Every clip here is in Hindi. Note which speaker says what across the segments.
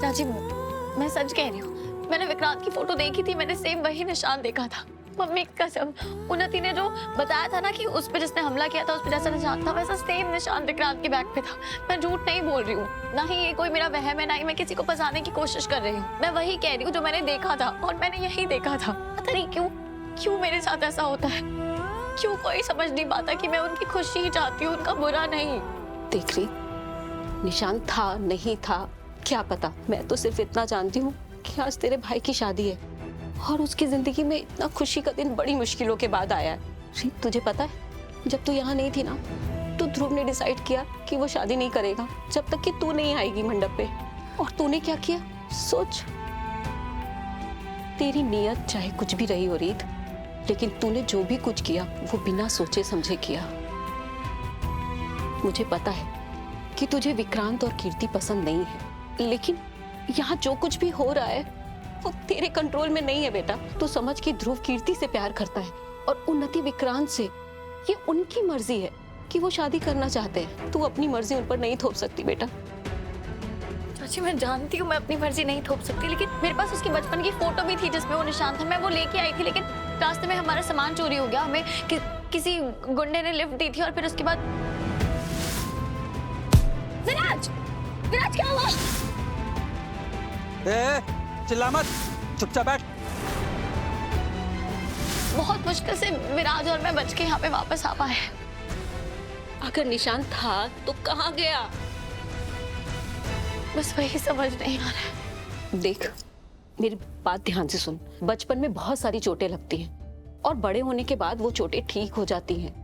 Speaker 1: पिताजी, मैं सच कह रही हूँ, मैंने विक्रांत की फोटो देखी थी, मैंने सेम वही निशान देखा था। मम्मी की कसम, उन्नति ने जो बताया था ना कि उस पे जिसने हमला किया था उस पे जैसा निशान था, वैसा सेम निशान विक्रांत के बैग पे था। मैं झूठ नहीं बोल रही हूँ, ना ही ये कोई मेरा वहम है, ना ही मैं किसी को फंसाने की कोशिश कर रही हूँ। मैं वही कह रही हूँ जो मैंने देखा था, और मैंने यही देखा था। पता नहीं क्यों मेरे साथ ऐसा होता है। क्यों कोई समझ नहीं पाता कि मैं उनकी खुशी ही चाहती हूँ, उनका बुरा नहीं।
Speaker 2: देख रही, निशान था नहीं था क्या पता, मैं तो सिर्फ इतना जानती हूँ कि आज तेरे भाई की शादी है और उसकी जिंदगी में इतना खुशी का दिन बड़ी मुश्किलों के बाद आया है। रीत, तुझे पता है, जब तू यहाँ नहीं थी ना, तो ध्रुव ने डिसाइड किया कि वो शादी नहीं करेगा जब तक कि तू नहीं आएगी मंडप पे। और तूने क्या किया सोच। तेरी नीयत चाहे कुछ भी रही हो रीत, लेकिन तूने जो भी कुछ किया वो बिना सोचे समझे किया। मुझे पता है कि तुझे विक्रांत और कीर्ति पसंद नहीं है, लेकिन यहाँ जो कुछ भी हो रहा है वो तेरे कंट्रोल में नहीं है बेटा। तू समझ कि ध्रुव कीर्ति से प्यार करता है और उन्नति विक्रांत से। ये उनकी मर्जी है कि वो शादी करना चाहते हैं, तू अपनी मर्जी उन पर नहीं थोप सकती बेटा।
Speaker 1: चाची, मैं जानती हूँ मैं अपनी मर्जी नहीं थोप सकती, लेकिन मेरे पास उसकी बचपन की फोटो भी थी जिसमें वो निशान था। मैं वो लेके आई थी, लेकिन रास्ते में हमारा सामान चोरी हो गया। हमें किसी गुंडे ने लिफ्ट दी थी, और फिर उसके बाद विराज क्या हुआ?
Speaker 3: चिल्ला मत, चुपचाप बैठ।
Speaker 1: बहुत मुश्किल से विराज और मैं बच के यहाँ पे वापस आ पाए।
Speaker 2: अगर निशान था तो कहाँ गया?
Speaker 1: बस वही समझ नहीं आ रहा है।
Speaker 2: देख, मेरी बात ध्यान से सुन। बचपन में बहुत सारी चोटें लगती हैं और बड़े होने के बाद वो चोटें ठीक हो जाती हैं।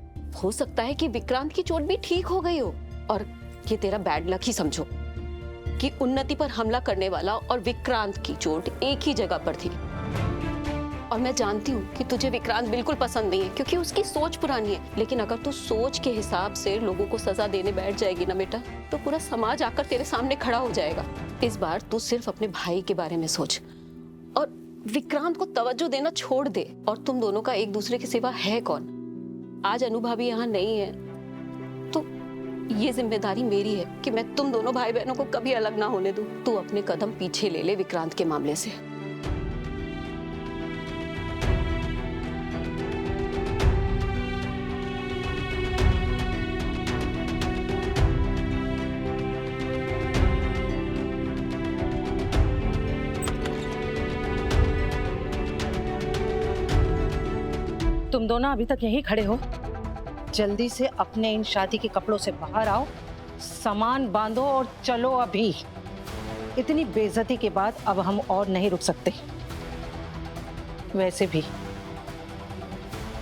Speaker 2: हो सकता है कि विक्रांत की चोट भी ठीक हो गई हो, और ये तेरा बैड लक ही समझो कि उन्नति पर हमला करने वाला और विक्रांत की चोट एक ही जगह पर थी। और मैं जानती हूँ कि तुझे विक्रांत बिल्कुल पसंद नहीं है, क्योंकि उसकी सोच पुरानी है। लेकिन अगर तू सोच के हिसाब से लोगों को सजा देने बैठ जाएगी ना बेटा, तो पूरा समाज आकर तेरे सामने खड़ा हो जाएगा। इस बार तू सिर्फ अपने भाई के बारे में सोच और विक्रांत को तवज्जो देना छोड़ दे। और तुम दोनों का एक दूसरे के सिवा है कौन? आज अनुभवी यहाँ नहीं है, तो ये जिम्मेदारी मेरी है कि मैं तुम दोनों भाई बहनों को कभी अलग ना होने दूं। तू अपने कदम पीछे ले ले विक्रांत के मामले से।
Speaker 4: तुम दोनों अभी तक यहीं खड़े हो? जल्दी से अपने इन शादी के कपड़ों से बाहर आओ, सामान बांधो और चलो अभी। इतनी बेइज्जती के बाद अब हम और नहीं रुक सकते। वैसे भी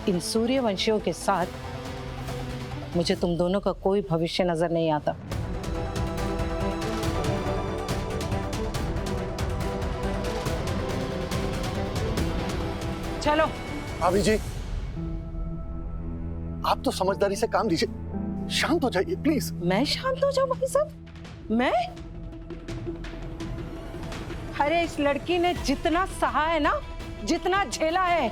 Speaker 4: इन सूर्यवंशियों के साथ मुझे तुम दोनों का कोई भविष्य नजर नहीं आता। चलो।
Speaker 5: भाभी जी, आप तो समझदारी से काम लीजिए, शांत हो जाइए प्लीज।
Speaker 4: मैं शांत हो जाऊं भाई साहब? मैं? अरे इस लड़की ने जितना सहा है ना, जितना झेला है,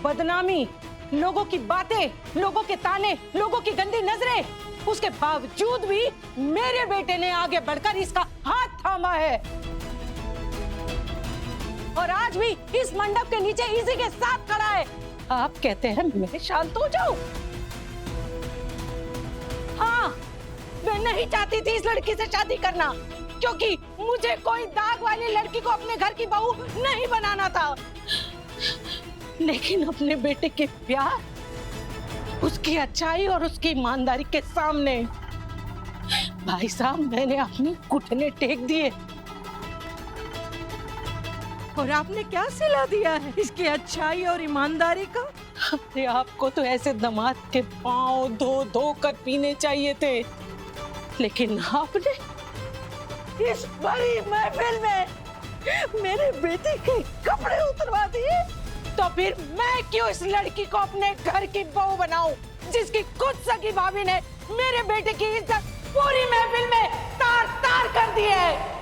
Speaker 4: बदनामी, लोगों की बातें, लोगों के ताने, लोगों की गंदी नजरें, उसके बावजूद भी मेरे बेटे ने आगे बढ़कर इसका हाथ थामा है। और आज भी इस मंडप के नीचे इसी के साथ खड़ा है। आप कहते हैं मैं शांत हो जाऊं? हाँ, मैं नहीं चाहती थी इस लड़की से शादी करना, क्योंकि मुझे कोई दाग वाली लड़की को अपने घर की बहू नहीं बनाना था। लेकिन अपने बेटे के प्यार, उसकी अच्छाई और उसकी ईमानदारी के सामने भाई साहब मैंने अपने घुटने टेक दिए। और आपने क्या सिला दिया है इसकी अच्छाई और ईमानदारी का? अरे आपको तो ऐसे दामाद के पांव धो धो कर पीने चाहिए थे, लेकिन आपने इस बड़ी महफिल में मेरे बेटे के कपड़े उतरवा दिए। तो फिर मैं क्यों इस लड़की को अपने घर की बहू बनाऊं, जिसकी खुद सगी भाभी ने मेरे बेटे की इज्जत पूरी महफिल में तार तार कर दी है।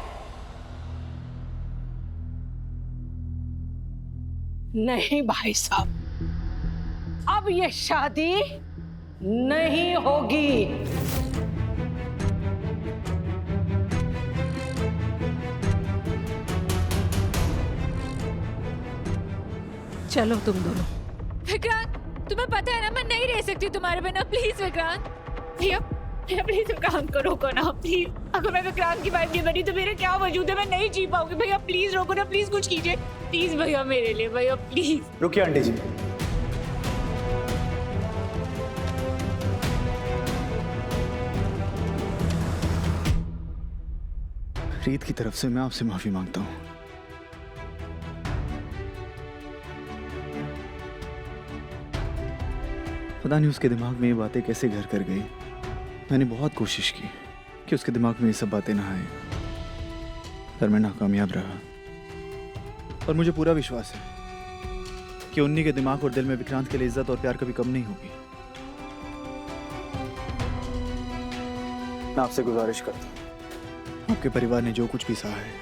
Speaker 4: नहीं भाई साहब, अब ये शादी नहीं होगी। चलो तुम दोनों।
Speaker 6: विक्रांत, तुम्हें पता है ना मैं नहीं रह सकती तुम्हारे बिना। प्लीज विक्रांत, भैया भैया प्लीज विक्रांत को रोको ना प्लीज। अगर मैं विक्रांत की बात नहीं बनी तो मेरे क्या वजूद है, मैं नहीं जी पाऊंगी। भैया प्लीज रोको ना, प्लीज कुछ कीजिए प्लीज भैया मेरे लिए, भैया प्लीज।
Speaker 7: रुकिए आंटी जी,
Speaker 5: रीत की तरफ से मैं आपसे माफी मांगता हूँ। पता नहीं उसके दिमाग में ये बातें कैसे घर कर गई। मैंने बहुत कोशिश की कि उसके दिमाग में ये सब बातें ना आए, पर मैं नाकामयाब रहा। और मुझे पूरा विश्वास है कि उन्हीं के दिमाग और दिल में विक्रांत के लिए इज्जत और प्यार कभी कम नहीं होगी। मैं आपसे गुजारिश करता हूँ, आपके परिवार ने जो कुछ भी सहा है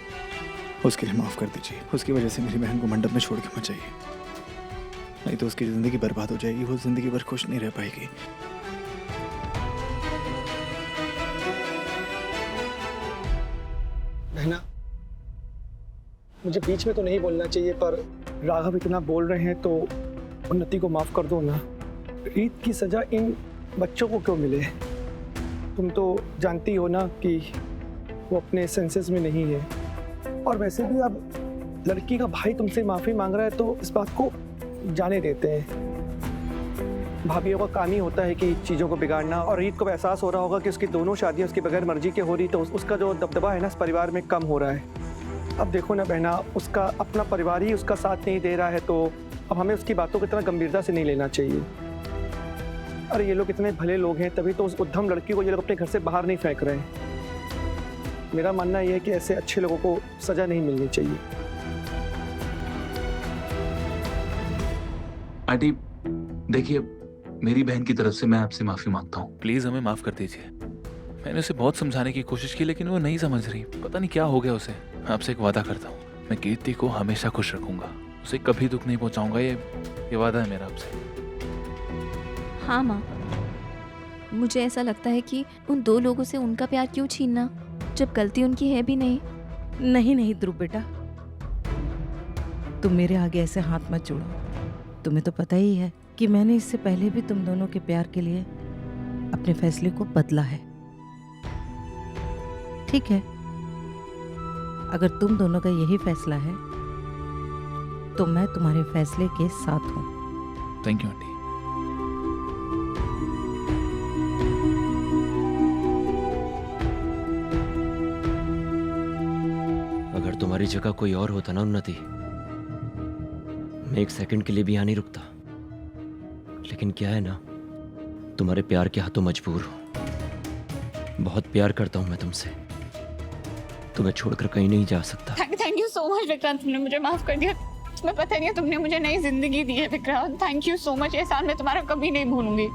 Speaker 5: उसके लिए माफ कर दीजिए। उसकी वजह से मेरी बहन को मंडप में छोड़ के मत जाइए, नहीं तो उसकी जिंदगी बर्बाद हो जाएगी। वो जिंदगी भर खुश नहीं रह पाएगी।
Speaker 7: बहना, मुझे बीच में तो नहीं बोलना चाहिए, पर राघव इतना बोल रहे हैं तो उन्नति को माफ कर दो ना। रीत की सजा इन बच्चों को क्यों मिले? तुम तो जानती हो ना कि वो अपने सेंसेस में नहीं है। और वैसे भी अब लड़की का भाई तुमसे माफी मांग रहा है तो इस बात को जाने देते हैं। भाभीियों का काम ही होता है कि चीज़ों को बिगाड़ना। और रीत को एहसास हो रहा होगा कि उसकी दोनों शादियां उसकी बगैर मर्जी के हो रही, तो उसका जो दबदबा है ना इस परिवार में कम हो रहा है। अब देखो ना बहना, उसका अपना परिवार ही उसका साथ नहीं दे रहा है, तो अब हमें उसकी बातों को इतना गंभीरता से नहीं लेना चाहिए। अरे ये लोग इतने भले लोग हैं, तभी तो उस उद्यम लड़की को ये लोग अपने घर से बाहर नहीं फेंक रहे हैं। मेरा मानना यह है कि ऐसे अच्छे लोगों को सजा नहीं मिलनी चाहिए।
Speaker 8: आंटी देखिए, मेरी बहन की तरफ से मैं आपसे माफी मांगता हूँ।
Speaker 9: प्लीज हमें माफ कर दीजिए। मैंने उसे बहुत समझाने की कोशिश की लेकिन वो नहीं समझ रही। पता नहीं क्या हो गया उसे। मैं आपसे एक वादा करता हूँ, मैं कीर्ति को हमेशा खुश रखूंगा, उसे कभी दुख नहीं पहुंचाऊंगा। ये वादा है मेरा आपसे।
Speaker 6: हाँ माँ, मुझे ऐसा लगता है कि उन दो लोगों से उनका प्यार क्यों छीनना, जब गलती उनकी है भी नहीं।
Speaker 4: नहीं नहीं ध्रुव बेटा, तुम मेरे आगे ऐसे हाथ मत जोड़ो। तुम्हें तो पता ही है कि मैंने इससे पहले भी तुम दोनों के प्यार के लिए अपने फैसले को बदला है। ठीक है, अगर तुम दोनों का यही फैसला है तो मैं तुम्हारे फैसले के साथ हूँ।
Speaker 9: Thank you aunty.
Speaker 10: अगर तुम्हारी जगह कोई और होता ना उन्नति, मैं एक सेकंड के लिए भी यहाँ नहीं रुकता। लेकिन क्या है ना, तुम्हारे प्यार के हाथों मजबूर हो। बहुत प्यार करता हूँ मैं तुमसे, तुम्हें छोड़कर कहीं नहीं जा सकता।
Speaker 1: Thank you so much Vikrant, तुमने मुझे माफ कर दिया। तुम्हें पता नहीं है, तुमने मुझे नई जिंदगी दी है Vikrant. Thank you so much. ये साल मैं तुम्हारा कभी नहीं भूलूंगी।